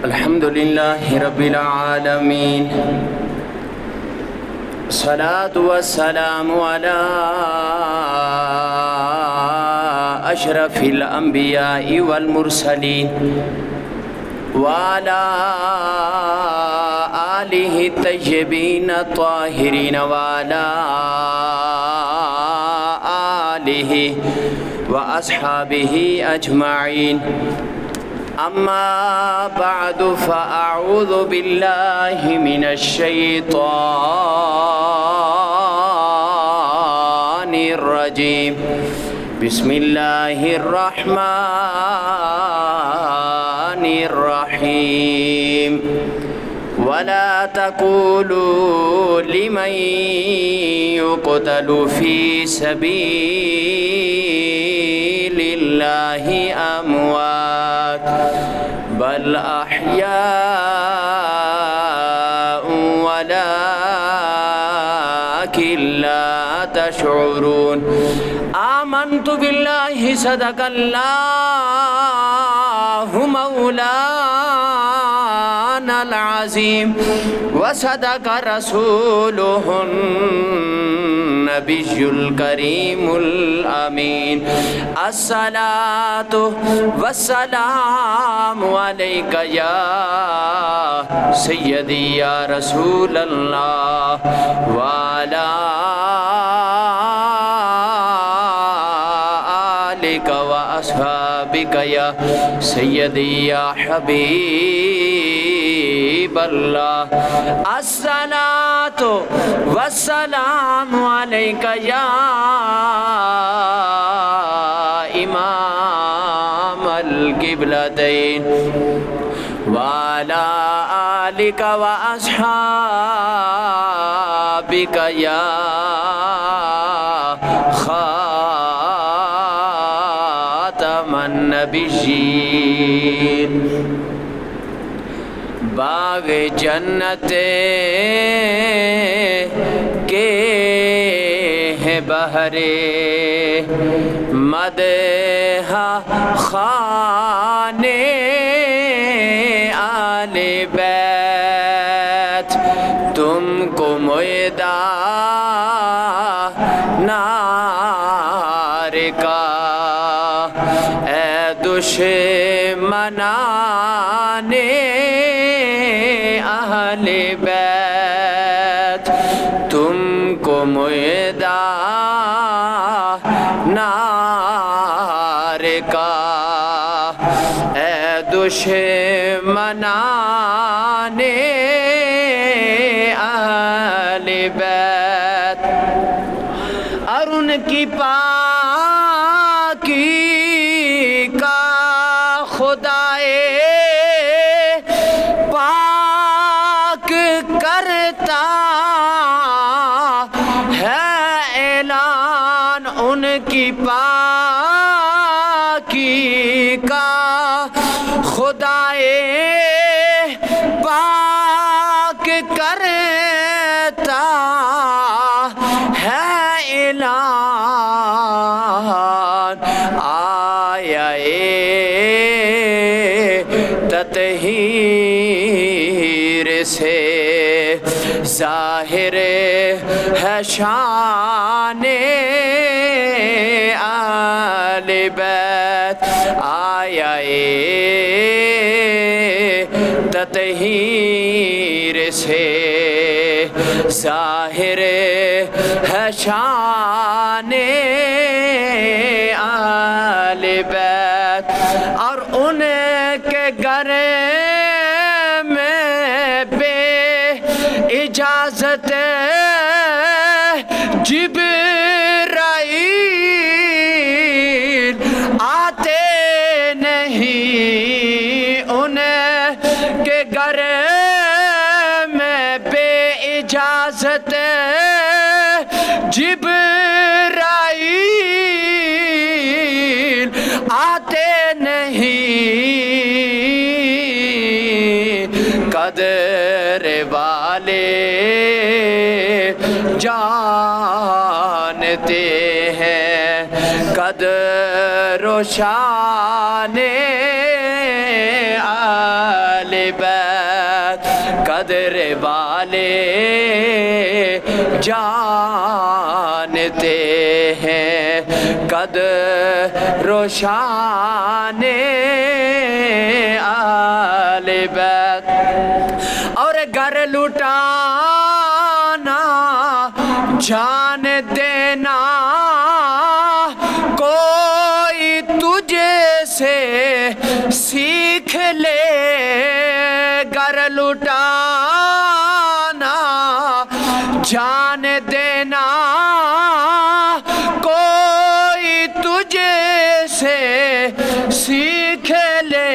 الحمد لله رب العالمين الصلاة والسلام على أشرف الأنبياء والمرسلين وعلى آله الطيبين الطاهرين وعلى آله وأصحابه أجمعين أما بعد فأعوذ بالله من الشيطان الرجيم بسم الله الرحمن الرحيم ولا تقولوا لمن يقتل في سبيل الله أموات بل أحياء ولكن لا تشعرون آمنت بالله صدق الله مولانا العظيم وصدق رسوله النبي الكريم الأمين الصلاة والسلام عليك يا سيدي يا رسول الله وعلى آلك وأصحابك يا سيدي يا حبيب الله الصلاة والسلام عليك يا إمام القبلتين وعلى آلك وأصحابك يا خاتم النبيين باغ جنت کے ہیں بہرے مدح خانے آل بیت تم کو میدان کا اے دشمنان اہل بیت تم کو میدان کا اے دشمنان اہل بیت اور ان کی پاکی کا خدائے پاک کرتا ہے اعلان ان کی پاکی کا خدائے پاک کرتا ہے اعلان آیا تطہیر سے ظاہر ہے شان آل بیت آیا تطہیر سے ظاہر ہے شان آل بیت اور ان کے گھر میں بے اجازت جبرائیل آتے نہیں ان کے گھر میں بے اجازت جبرائیل آتے نہیں قدر والے جانتے ہیں قدر و روشان آل بیت قدر والے جانتے ہیں قدر روشان آل بیت اور گھر لٹانا جان دینا کوئی تجھے سے سیکھ لے گھر لٹانا جان دینا کوئی تجھے سے سیکھ لے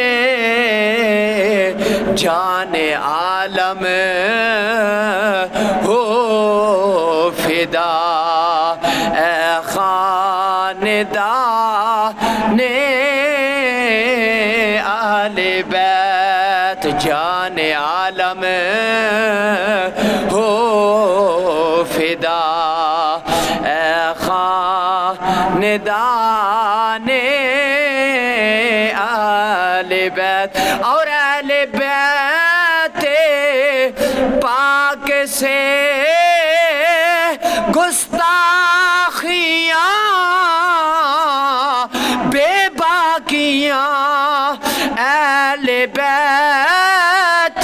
جان عالم ہو فدا اے خاندان آل بیت جان عالم ہو فدا اے خاندان آل بیت اور اہل بیت پاک سے گستاخیاں بے باکیاں اہل بیت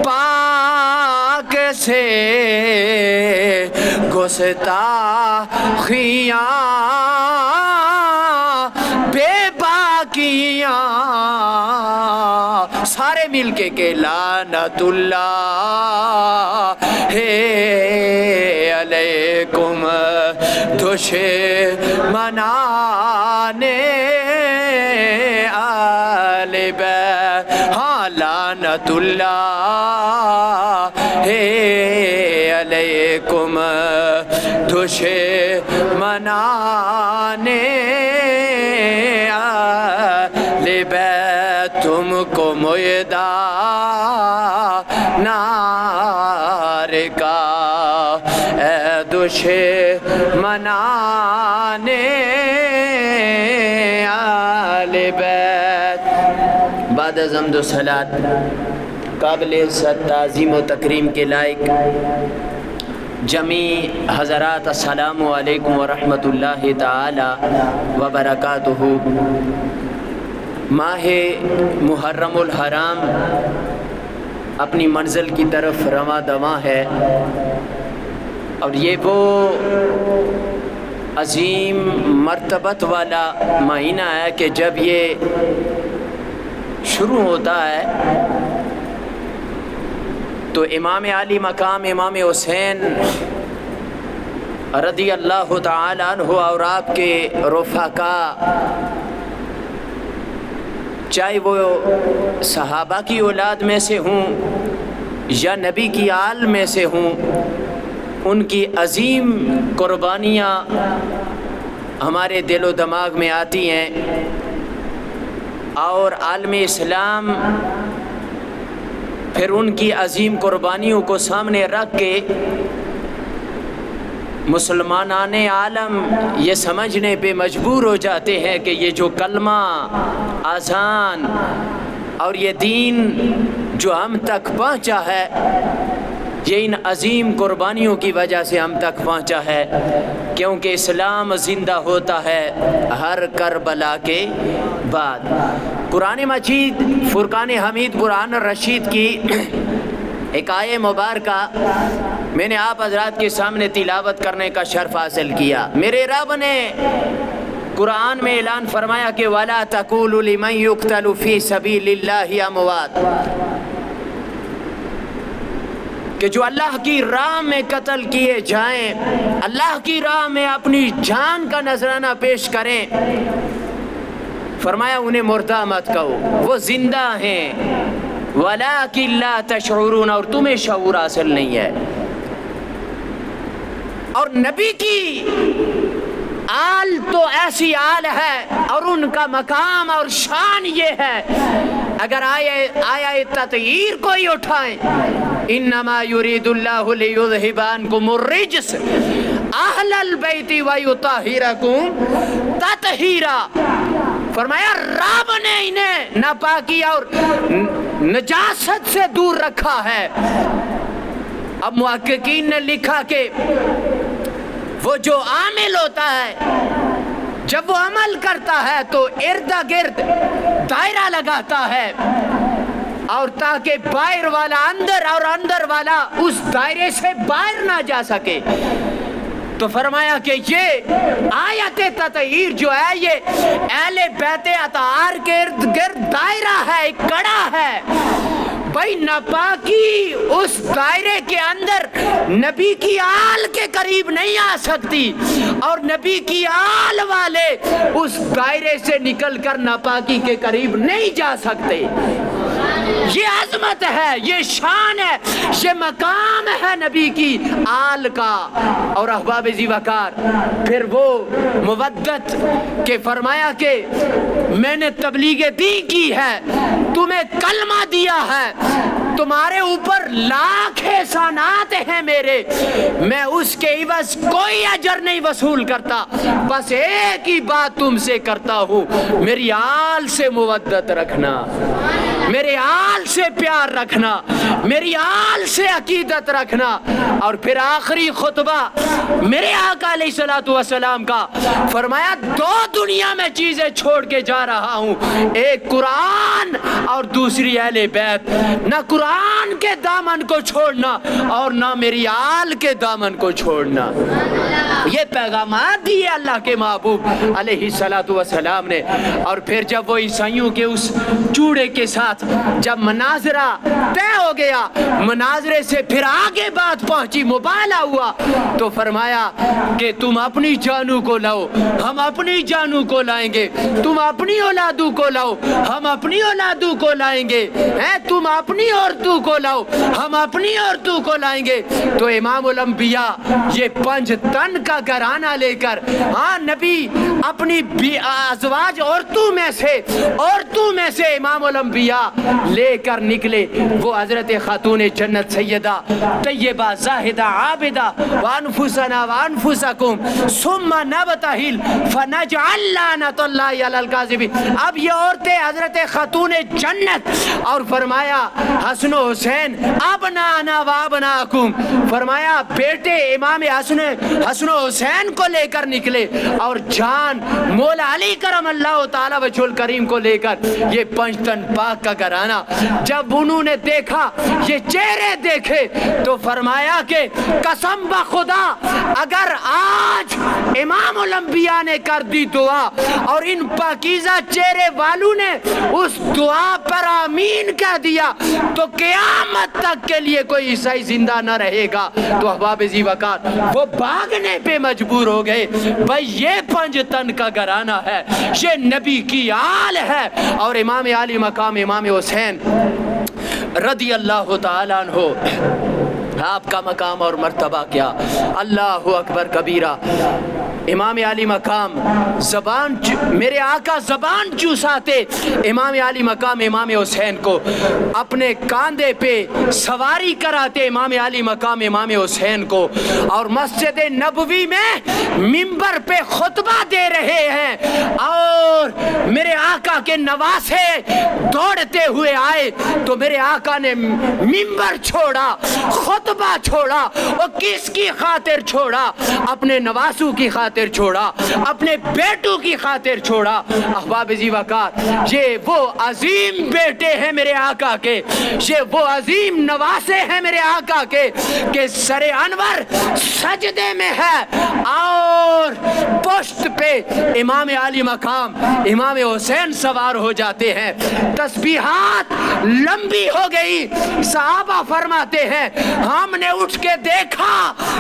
پاک سے گستاخیاں بے باکیاں سارے مل کے کہ لعنت اللہ علیکم دشمنان آل بیت ہاں لعنت اللہ علیکم دشمنان آل بیت تم کو میدان نار کا اے دشمنان آل بیت بعد از حمد و صلات قابل عزت تعظیم و تکریم کے لائق جمیع حضرات السلام علیکم ورحمۃ اللہ تعالی وبرکاتہ۔ ماہ محرم الحرام اپنی منزل کی طرف رواں دواں ہے اور یہ وہ عظیم مرتبت والا مہینہ ہے کہ جب یہ شروع ہوتا ہے تو امام علی مقام امام حسین رضی اللہ تعالی عنہ اور آپ کے رفقا چاہے وہ صحابہ کی اولاد میں سے ہوں یا نبی کی آل میں سے ہوں ان کی عظیم قربانیاں ہمارے دل و دماغ میں آتی ہیں اور عالم اسلام پھر ان کی عظیم قربانیوں کو سامنے رکھ کے مسلمانان عالم یہ سمجھنے پہ مجبور ہو جاتے ہیں کہ یہ جو کلمہ اذان اور یہ دین جو ہم تک پہنچا ہے یہ ان عظیم قربانیوں کی وجہ سے ہم تک پہنچا ہے، کیونکہ اسلام زندہ ہوتا ہے ہر کربلا کے بعد۔ قرآن مجید فرقان حمید برہان الرشید کی ایک آیہ مبارکہ میں نے آپ حضرات کے سامنے تلاوت کرنے کا شرف حاصل کیا۔ میرے رب نے قرآن میں اعلان فرمایا کہ وَلَا تَقُولُوا لِمَنْ يُقْتَلُ فِي سَبِيلِ اللَّهِ أَمْوَاتٌ، کہ جو اللہ کی راہ میں قتل کیے جائیں، اللہ کی راہ میں اپنی جان کا نذرانہ پیش کریں، فرمایا انہیں مردہ مت کہو، وہ زندہ ہیں، وَلَٰكِن لَا تَشْعُرُونَ، اور تمہیں شعور حاصل نہیں ہے۔ اور نبی کی آل تو ایسی آل ہے اور ان کا مقام اور شان یہ ہے، اگر آیا تطہیر کوئی اٹھائیں، انما یرید اللہ لیذھب عنکم الرجس، اہل البیت ویطہرکم تطہیرا، فرمایا رب نے انہیں ناپاکی اور نجاست سے دور رکھا ہے۔ اب محققین نے لکھا کہ وہ جو عامل ہوتا ہے جب وہ عمل کرتا ہے تو ارد گرد دائرہ لگاتا ہے، اور تاکہ باہر والا اندر اور اندر والا اس دائرے سے باہر نہ جا سکے۔ تو فرمایا کہ یہ آیت تطہیر جو ہے یہ اہل بیت اطہار کے ارد گرد دائرہ ہے، ایک کڑا ہے۔ بھائی ناپاکی اس دائرے کے اندر نبی کی آل کے قریب نہیں آ سکتی، اور نبی کی آل والے اس دائرے سے نکل کر ناپاکی کے قریب نہیں جا سکتے۔ یہ عظمت ہے، یہ شان ہے، یہ مقام ہے نبی کی آل کا۔ اور احباب ذی وقار پھر وہ مودت کہ فرمایا کہ میں نے تبلیغ دین کی ہے، تمہیں کلمہ دیا ہے، تمہارے اوپر لاکھ احسانات ہیں میرے، میں اس کے عوض کوئی اجر نہیں وصول کرتا، بس ایک ہی بات تم سے کرتا ہوں، میری آل سے مودت رکھنا، میرے آل سے پیار رکھنا، میری آل سے عقیدت رکھنا۔ اور پھر آخری خطبہ میرے آقا علیہ الصلوۃ والسلام کا، فرمایا دو دنیا میں چیزیں چھوڑ کے جا رہا ہوں، ایک قرآن اور دوسری اہل بیت۔ نہ قرآن کے دامن کو چھوڑنا اور نہ میری آل کے دامن کو چھوڑنا۔ یہ پیغامات دیے اللہ کے محبوب علیہ الصلوۃ والسلام نے۔ اور پھر جب وہ عیسائیوں کے اس چوڑے کے ساتھ جب مناظرہ طے ہو گیا، مناظرے سے پھر آگے بات پہنچی، مباہلہ ہوا، تو فرمایا کہ تم اپنی جانوں کو لاؤ، ہم اپنی جانوں کو لائیں گے، تم اپنی اولادوں کو لاؤ، ہم اپنی اولادوں کو لائیں گے، تم اپنی عورتوں کو لاؤ، ہم اپنی عورتوں کو لائیں گے۔ تو امام الانبیاء یہ 5 تن کا گھرانہ لے کر، ہاں نبی اپنی ازواج عورتوں میں سے امام الانبیاء لے کر نکلے۔ وہ حضرت خاتون جنت سیدہ طیبہ زاہدہ عابدہ وانفسنا وانفسکم ثم نبتہل فنجعل لعنۃ اللہ علی الکاذبین۔ اب یہ عورتیں حضرت خاتون جنت، اور فرمایا حسن و حسین ابنانا و ابناکم، فرمایا بیٹے امام حسن و حسین کو لے کر نکلے، اور جان مولا علی کرم اللہ تعالی وجہ الکریم کو لے کر یہ 5 تن پاک کا گھرانہ جب انہوں نے دیکھا، یہ چہرے دیکھے، تو فرمایا کہ قسم بخدا اگر آج امام الانبیاء نے کر دی دعا اور ان پاکیزہ چہرے والوں نے اس دعا پر آمین کہہ دیا تو قیامت تک کے لیے کوئی عیسائی زندہ نہ رہے گا۔ تو احباب ذی وقار وہ بھاگنے پہ مجبور ہو گئے۔ بھائی یہ 5 تن کا گھرانہ ہے، یہ نبی کی آل ہے، اور امام علی مقام امام حسین رضی اللہ تعالیٰ عنہ، آپ کا مقام اور مرتبہ کیا، اللہ اکبر کبیرہ۔ امام علی مقام میرے آقا زبان چوساتے امام علی مقام امام حسین کو، اپنے کاندھے پہ سواری کراتے امام علی مقام امام حسین کو، اور مسجد نبوی میں منبر پہ خطبہ دے رہے ہیں، اور میرے آقا کے نواسے دوڑتے ہوئے آئے تو میرے آقا نے منبر چھوڑا، خطبہ چھوڑا، اور کس کی خاطر چھوڑا؟ اپنے نواسوں کی خاطر چھوڑا، اپنے بیٹوں کی خاطر چھوڑا۔ احباب ذی وقار یہ وہ عظیم بیٹے ہیں میرے آقا کے، یہ وہ عظیم نواسے ہیں میرے آقا کے کہ سر انور سجدے میں ہے، اور پشت پہ امام علی مقام امام حسین سوار ہو جاتے ہیں۔ تسبیحات لمبی ہو گئی، صحابہ فرماتے ہیں ہم نے اٹھ کے دیکھا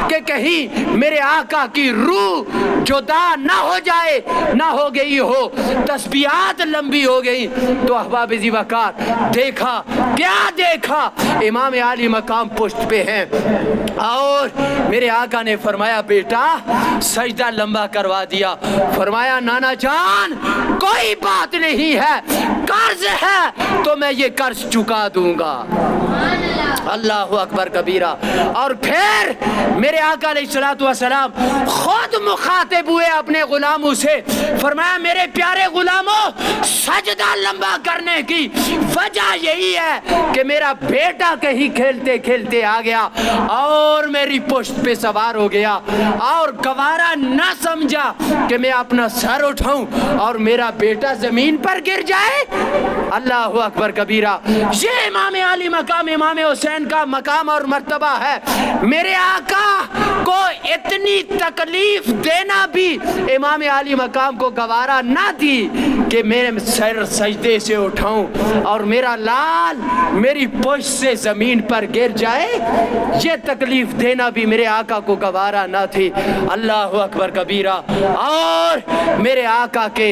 کہ کہیں میرے آقا کی روح جدا نہ ہو جائے، نہ ہو گئی ہو، تسبیحات لمبی ہو گئی۔ تو احباب ذی وقار دیکھا، کیا دیکھا؟ امام علی مقام پشت پہ ہیں، اور میرے آقا نے فرمایا بیٹا سجدہ لمبا کروا دیا، فرمایا نانا جان کوئی بات نہیں ہے، قرض ہے تو میں یہ قرض چکا دوں گا۔ اللہ اکبر کبیرہ۔ اور پھر میرے آقا علیہ الصلوۃ والسلام خود مخاطب ہوئے اپنے غلاموں سے، فرمایا میرے پیارے غلاموں، سجدہ لمبا کرنے کی وجہ یہی ہے کہ میرا بیٹا کہیں کھیلتے کھیلتے آ گیا اور میری پشت پہ سوار ہو گیا اور گوارا نہ سمجھا کہ میں اپنا سر اٹھاؤں اور میرا بیٹا زمین پر گر جائے۔ اللہ اکبر کبیرہ۔ یہ امام علی مقام امام حسین کا مقام اور مرتبہ ہے۔ میرے آقا کو اتنی تکلیف دینا بھی امام علی مقام کو گوارا نہ تھی کہ میں سر سجدے سے اٹھاؤں اور میرا لال میری پشت سے زمین پر گر جائے، یہ تکلیف دینا بھی میرے آقا کو گوارا نہ تھی۔ اللہ اکبر کبیرہ۔ اور میرے آقا کے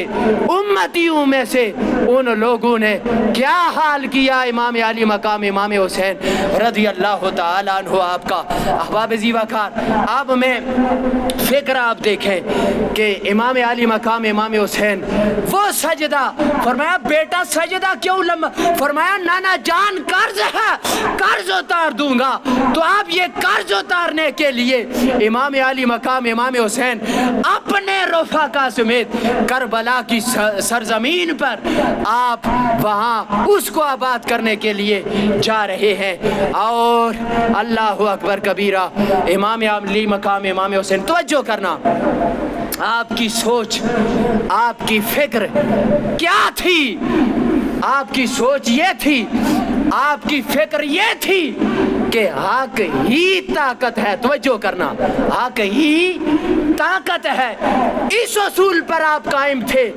امتیوں میں سے ان لوگوں نے کیا حال کیا امام علی مقام امام حسین رضی اللہ تعالیٰ عنہ آپ کا۔ احباب زیوکار، اب میں فکر آپ دیکھیں کہ امام علی مقام امام حسین وہ سجدہ، فرمایا بیٹا سجدہ کیوں لمبا، فرمایا نانا جان قرض ہے، قرض اتار دوں گا۔ تو آپ یہ قرض اتارنے کے لیے امام علی مقام امام حسین اپنے رفقا سمیت کربلا کی سرزمین پر آپ وہاں اس کو آباد کرنے کے لیے جا رہے ہیں۔ اور اللہ اکبر کبیرہ، امام علی مقام امام حسین، توجہ کرنا، آپ کی سوچ، آپ کی فکر کیا تھی؟ آپ کی سوچ یہ تھی، آپ کی فکر یہ تھی کہ حق ہی طاقت ہے۔ توجہ کرنا، حق ہی طاقت ہے۔ اس اصول پر آپ قائم تھے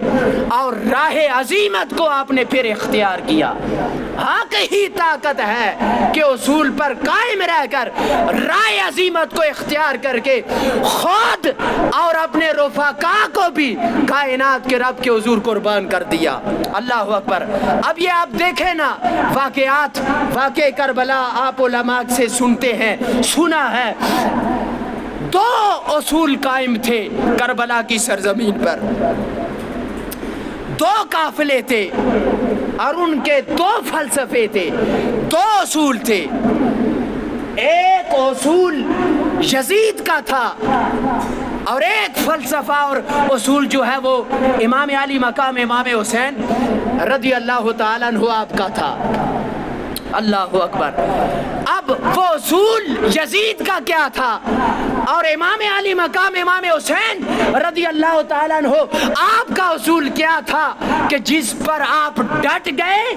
اور راہ عظیمت کو آپ نے پھر اختیار کیا۔ حق ہی طاقت ہے کہ اصول پر قائم رہ کر راہ عظیمت کو اختیار کر کے خود اور اپنے رفقا کو بھی کائنات کے رب کے حضور قربان کر دیا۔ اللہ اکبر۔ اب یہ آپ دیکھیں نا، واقعات، واقع کربلا آپ علماء سے سنتے ہیں، سنا ہے۔ دو اصول قائم تھے کربلا کی سرزمین پر، دو قافلے تھے اور ان کے دو فلسفے تھے، دو اصول تھے۔ ایک اصول یزید کا تھا اور ایک فلسفہ اور اصول جو ہے وہ امام علی مقام امام حسین رضی اللہ تعالیٰ عنہ آپ کا تھا۔ اللہ اکبر۔ اب وہ اصول یزید کا کیا تھا اور امام علی مقام امام حسین رضی اللہ تعالیٰ عنہ آپ کا اصول کیا تھا کہ جس پر آپ ڈٹ گئے؟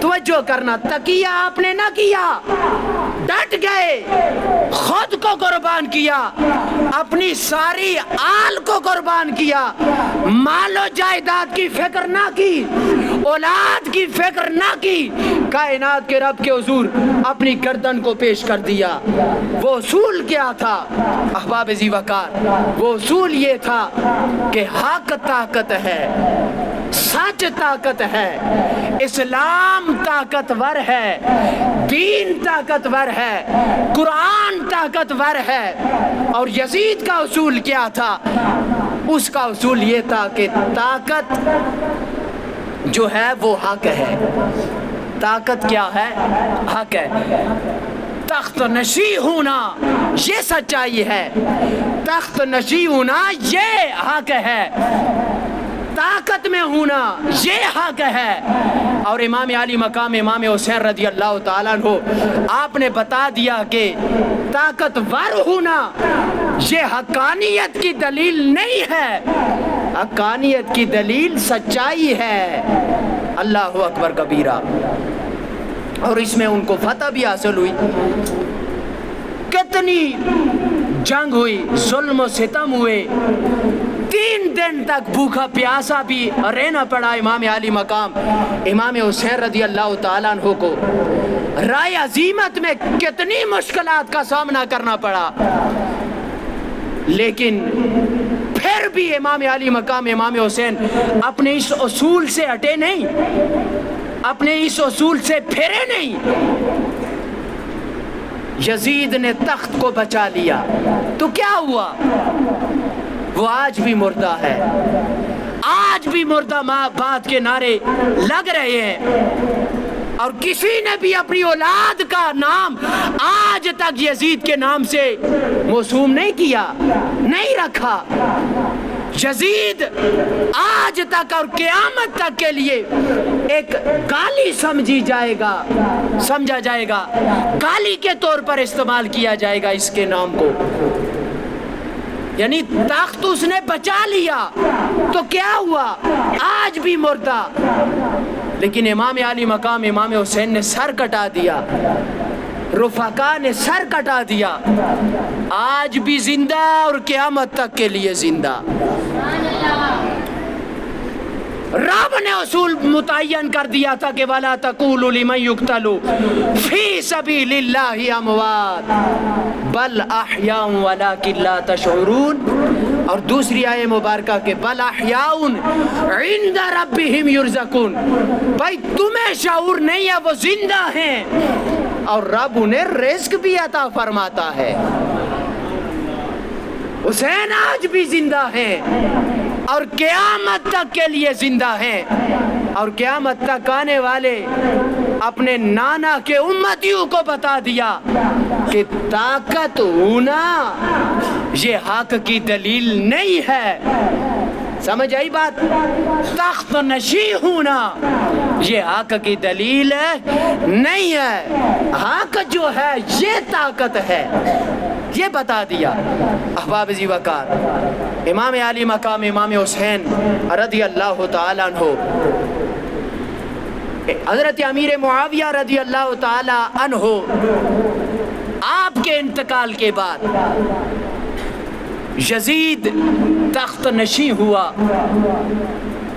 توجہ کرنا، تقیہ آپ نے نہ کیا، ڈٹ گئے، خود کو قربان کیا، اپنی ساری آل کو قربان کیا، مال و جائیداد کی فکر نہ کی، اولاد کی فکر نہ کی، کائنات کے رب کے حضور اپنی گردن کو پیش کر دیا۔ وہ اصول کیا تھا احباب ذی وقار؟ وہ اصول یہ تھا کہ حق طاقت ہے، سچ طاقت ہے، اسلام طاقتور ہے، دین طاقتور ہے، قرآن طاقتور ہے۔ اور یزید کا اصول کیا تھا؟ اس کا اصول یہ تھا کہ طاقت جو ہے وہ حق ہے۔ طاقت کیا ہے؟ حق ہے۔ تخت نشی ہونا یہ سچائی ہے، تخت نشی ہونا یہ حق ہے، طاقت میں ہونا یہ حق ہے۔ اور امام علی مقام امام حسین رضی اللہ تعالیٰ عنہ آپ نے بتا دیا کہ طاقتور ہونا یہ حقانیت کی دلیل نہیں ہے، حقانیت کی دلیل سچائی ہے۔ اللہ اکبر کبیرہ۔ اور اس میں ان کو فتح بھی حاصل ہوئی، کتنی جنگ ہوئی، ظلم و ستم ہوئے، 3 دن تک بھوکا پیاسا بھی رہنا پڑا امام علی مقام امام حسین رضی اللہ تعالیٰ عنہ کو۔ رائے عظیمت میں کتنی مشکلات کا سامنا کرنا پڑا، لیکن پھر بھی امام علی مقام امام حسین اپنے اس اصول سے ہٹے نہیں، اپنے اس اصول سے پھرے نہیں۔ یزید نے تخت کو بچا لیا تو کیا ہوا؟ وہ آج بھی مردہ ہے، آج بھی مردہ ماں بات کے نعرے لگ رہے ہیں اور کسی نے بھی اپنی اولاد کا نام آج تک یزید کے نام سے موسوم نہیں کیا، نہیں رکھا۔ یزید آج تک اور قیامت تک کے لیے ایک گالی سمجھا جائے گا، گالی کے طور پر استعمال کیا جائے گا اس کے نام کو۔ یعنی تخت اس نے بچا لیا تو کیا ہوا، آج بھی مردہ، لیکن امام علی مقام امام حسین نے سر کٹا دیا، رفقا نے سر کٹا دیا، آج بھی زندہ اور قیامت تک کے لیے زندہ۔ رب نے اصول متعین کر دیا تھا کہ وَلَا تَقُولُوا لِمَنْ يُقْتَلُ فِي سَبِيلِ اللَّهِ أَمْوَاتٌ بَلْ أَحْيَاءٌ وَلَكِنْ لَا تَشْعُرُونَ، اور دوسری آیت مبارکہ کہ بَلْ أَحْيَاءٌ عِنْدَ رَبِّهِمْ يُرْزَقُونَ، بھائی تمہیں شعور نہیں ہے، وہ زندہ ہیں اور رب انہیں رزق بھی عطا فرماتا ہے۔ حسین آج بھی زندہ ہیں اور قیامت تک کے لیے زندہ ہیں، اور قیامت تک آنے والے اپنے نانا کے امتیوں کو بتا دیا کہ طاقت ہونا یہ حق کی دلیل نہیں ہے۔ سمجھ آئی بات؟ تخت نشین ہونا یہ حق کی دلیل نہیں ہے، حق جو ہے یہ طاقت ہے، یہ بتا دیا۔ احباب ذی وقار، امام علی مقام امام حسین رضی اللہ تعالیٰ عنہ، حضرت امیر معاویہ رضی اللہ تعالیٰ عنہ، آپ کے انتقال کے بعد یزید تخت نشین ہوا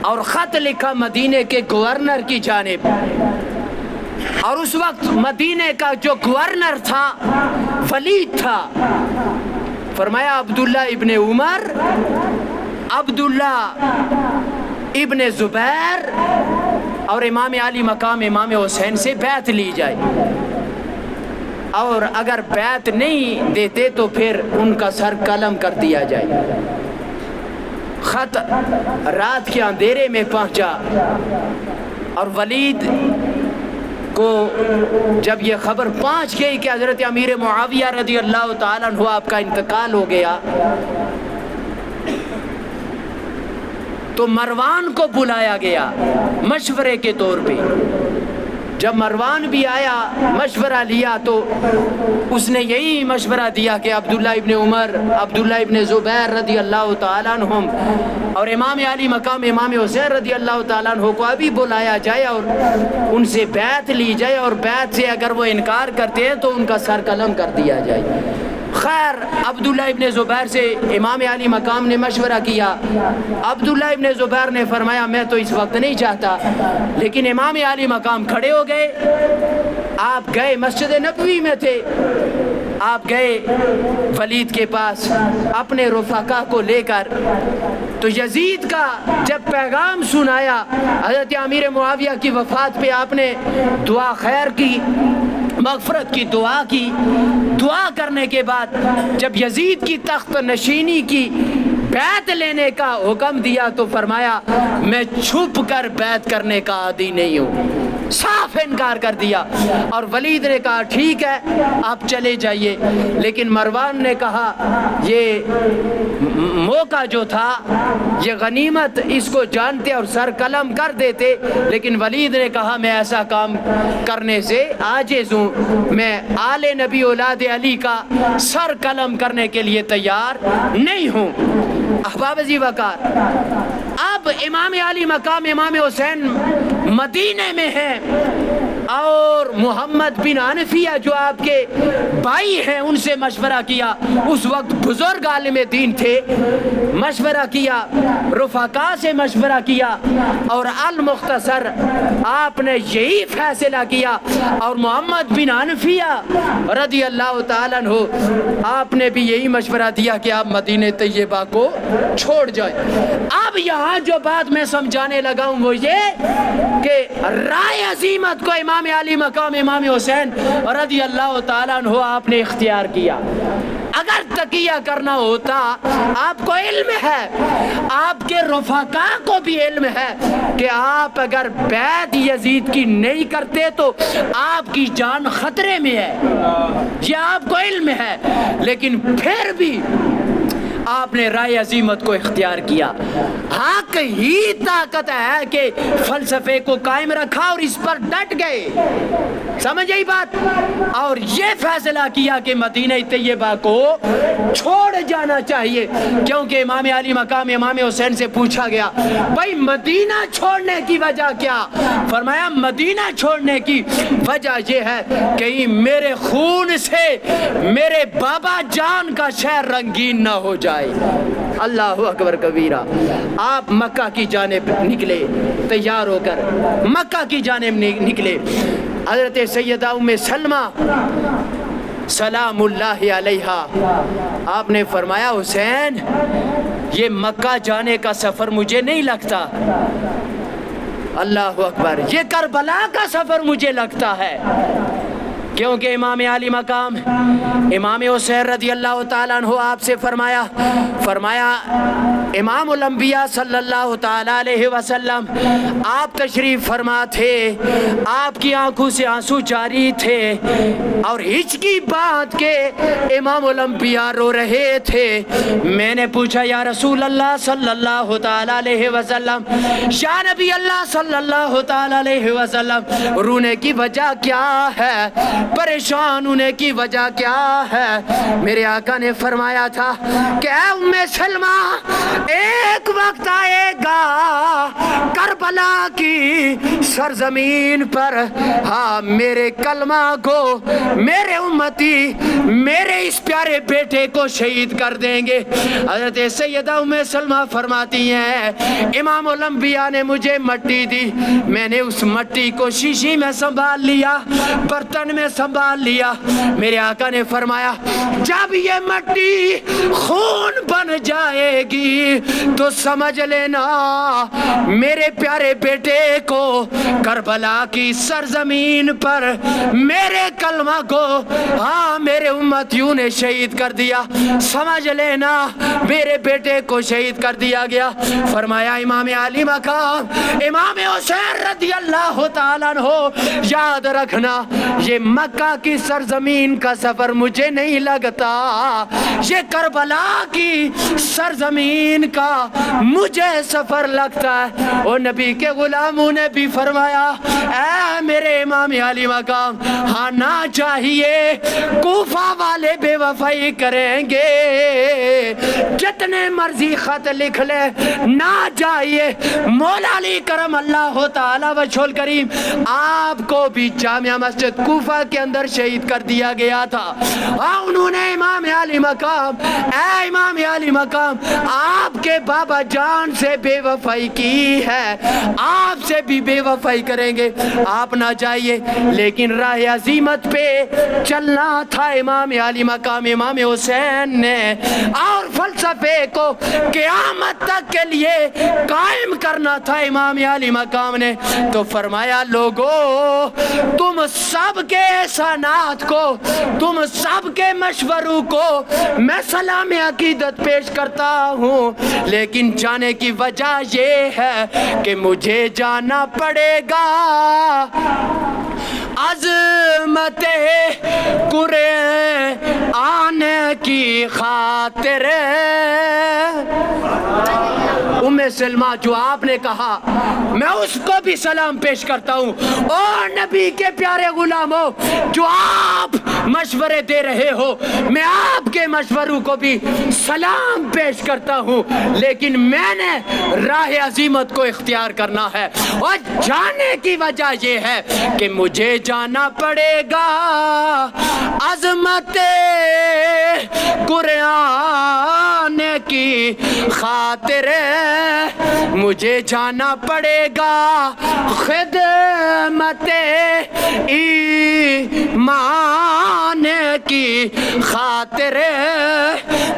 اور خط لکھا مدینے کے گورنر کی جانب، اور اس وقت مدینے کا جو گورنر تھا ولید تھا۔ فرمایا عبداللہ ابن عمر، عبداللہ ابن زبیر اور امام علی مقام امام حسین سے بیعت لی جائے، اور اگر بیعت نہیں دیتے تو پھر ان کا سر قلم کر دیا جائے۔ خط رات کے اندھیرے میں پہنچا، اور ولید کو جب یہ خبر پہنچ گئی کہ حضرت امیر معاویہ رضی اللہ تعالیٰ عنہ آپ کا انتقال ہو گیا، تو مروان کو بلایا گیا مشورے کے طور پہ۔ جب مروان بھی آیا، مشورہ لیا، تو اس نے یہی مشورہ دیا کہ عبداللہ ابن عمر، عبداللہ ابن زبیر رضی اللہ تعالیٰ عنہم اور امام علی مقام امام حسین رضی اللہ تعالیٰ عنہ کو ابھی بلایا جائے اور ان سے بیعت لی جائے، اور بیعت سے اگر وہ انکار کرتے ہیں تو ان کا سر قلم کر دیا جائے۔ خیر، عبداللہ ابن زبیر سے امام علی مقام نے مشورہ کیا۔ عبداللہ ابن زبیر نے فرمایا میں تو اس وقت نہیں چاہتا، لیکن امام علی مقام کھڑے ہو گئے۔ آپ گئے، مسجد نبوی میں تھے، آپ گئے ولید کے پاس اپنے رفقا کو لے کر، تو یزید کا جب پیغام سنایا، حضرت امیر معاویہ کی وفات پہ آپ نے دعا خیر کی، مغفرت کی دعا کی۔ دعا کرنے کے بعد جب یزید کی تخت نشینی کی بیعت لینے کا حکم دیا تو فرمایا میں چھپ کر بیعت کرنے کا عادی نہیں ہوں، صاف انکار کر دیا۔ اور ولید نے کہا ٹھیک ہے آپ چلے جائیے، لیکن مروان نے کہا یہ موقع جو تھا، یہ غنیمت، اس کو جانتے اور سر قلم کر دیتے، لیکن ولید نے کہا میں ایسا کام کرنے سے عاجز ہوں، میں آل نبی اولاد علی کا سر قلم کرنے کے لیے تیار نہیں ہوں۔ احباب ذی وقار، اب امام علی مقام امام حسین مدینے میں ہیں، اور محمد بن حنفیہ جو آپ کے بھائی ہیں ان سے مشورہ کیا، اس وقت بزرگ عالم دین تھے، مشورہ کیا، رفقا سے مشورہ کیا، اور المختصر آپ نے یہی فیصلہ کیا، اور محمد بن حنفیہ رضی اللہ تعالیٰ عنہ آپ نے بھی یہی مشورہ دیا کہ آپ مدینہ طیبہ کو چھوڑ جائیں۔ اب یہاں جو بات میں سمجھانے لگا ہوں وہ یہ کہ رائے عظیمت کو امام علی مقام امام حسین رضی اللہ تعالیٰ عنہ آپ نے اختیار کیا۔ اگر تقیہ کرنا ہوتا، آپ کو علم ہے، آپ کے رفقا کو بھی علم ہے کہ آپ اگر بیعت یزید کی نہیں کرتے تو آپ کی جان خطرے میں ہے، یہ آپ کو علم ہے، لیکن پھر بھی آپ نے رائے عزیمت کو اختیار کیا۔ حق ہی طاقت ہے کہ فلسفے کو قائم رکھا اور اس پر ڈٹ گئے، سمجھ آئی بات؟ اور یہ فیصلہ کیا کہ مدینہ طیبہ کو چھوڑ جانا چاہیے، کیونکہ امام علی مقام امام حسین سے پوچھا گیا بھائی مدینہ چھوڑنے کی وجہ کیا؟ فرمایا مدینہ چھوڑنے کی وجہ یہ ہے کہ میرے خون سے میرے بابا جان کا شہر رنگین نہ ہو جائے۔ اللہ اکبر کبیرہ۔ آپ مکہ کی جانب نکلے، تیار ہو کر مکہ کی جانب نکلے۔ حضرت سیدہ ام سلمہ سلام اللہ علیہا، آپ نے فرمایا حسین یہ مکہ جانے کا سفر مجھے نہیں لگتا، اللہ اکبر، یہ کربلا کا سفر مجھے لگتا ہے، کیونکہ امام علی مقام امام حسین رضی اللہ تعالیٰ عنہ آپ سے فرمایا امام الانبیاء صلی اللہ تعالیٰ علیہ وسلم آپ تشریف فرما تھے، آپ کی آنکھوں سے آنسو جاری تھے اور ہچکی بات کے امام الانبیاء رو رہے تھے۔ میں نے پوچھا یا رسول اللہ صلی اللہ تعالیٰ علیہ وسلم، یا نبی اللہ صلی اللہ تعالیٰ علیہ وسلم، رونے کی وجہ کیا ہے، پریشان ہونے کی وجہ کیا ہے؟ میرے آقا نے فرمایا تھا کہ اے ام سلمہ، ایک وقت آئے گا کربلا کی سرزمین پر، ہاں میرے کلمہ کو میرے امتی میرے اس پیارے بیٹے کو شہید کر دیں گے۔ حضرت سیدہ ام سلمہ فرماتی ہیں امام الانبیاء نے مجھے مٹی دی، میں نے اس مٹی کو شیشی میں سنبھال لیا، برتن میں سنبھال لیا۔ میرے آقا نے فرمایا جب یہ مٹی خون بن جائے گی تو سمجھ لینا میرے پیارے بیٹے کو کربلا کی سرزمین پر میرے کلمہ کو ہاں میرے امتیوں نے شہید کر دیا، سمجھ لینا میرے بیٹے کو شہید کر دیا گیا۔ فرمایا امام علی مقام امام حسین رضی اللہ تعالیٰ عنہ، یاد رکھنا یہ مکہ کی سرزمین کا سفر مجھے نہیں لگتا، یہ کربلا کی سرزمین کا مجھے سفر لگتا ہے۔ اور نبی کے غلاموں نے بھی فرمایا اے میرے امام علی مقام، ہاں نہ چاہیے کوفہ والے بے وفائی کریں گے، جتنے مرضی خط لکھ لے نہ چاہیے۔ مولا علی کرم اللہ تعالیٰ وجہ الکریم آپ کو بھی جامعہ مسجد کوفہ کے اندر شہید کر دیا گیا تھا۔ انہوں نے امام علی مقام، اے امام علی مقام، آپ کے بابا جان سے بے وفائی کی ہے، آپ سے بھی بے وفائی کریں گے، آپ نہ جائیے۔ لیکن راہ عزیمت پہ چلنا تھا امام علی مقام امام حسین نے، اور فلسفے کو قیامت تک کے لیے قائم کرنا تھا امام علی مقام نے۔ تو فرمایا لوگو تم سب کے احسانات کو، تم سب کے مشوروں کو میں سلام عقیدت پیش کرتا ہوں، لیکن جانے کی وجہ یہ ہے کہ مجھے جانا پڑے گا عظمت قرآن کی خاطر۔ ام سلمہ جو آپ نے کہا میں اس کو بھی سلام پیش کرتا ہوں، اور نبی کے پیارے غلاموں جو آپ مشورے دے رہے ہو میں آپ کے مشوروں کو بھی سلام پیش کرتا ہوں، لیکن میں نے راہ عزیمت کو اختیار کرنا ہے، اور جانے کی وجہ یہ ہے کہ مجھے جانا پڑے گا عظمت قرآن کی خاطر، مجھے جانا پڑے گا خدمت ایمان کی خاطر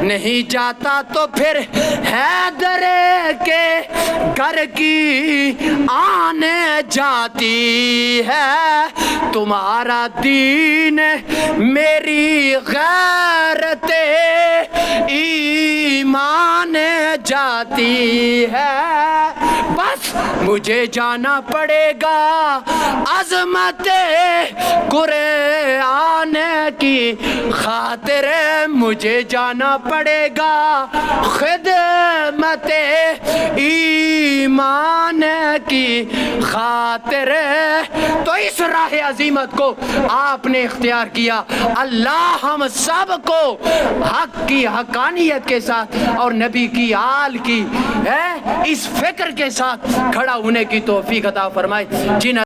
نہیں جاتا تو پھر حیدر کے گھر کی آنے جاتی ہے تمہارا دین میری غیرت ایمان جاتی ہے بس مجھے جانا پڑے گا عظمت قرآن کی خاطر مجھے جانا پڑے گا خدمت ایمان کی خاطر تو اس راہ عظیمت کو آپ نے اختیار کیا اللہ ہم سب کو حق کی حقانیت کے ساتھ اور نبی کی آل کی اس فکر کے ساتھ کھڑا ہونے کی توفیق عطا فرمائے جن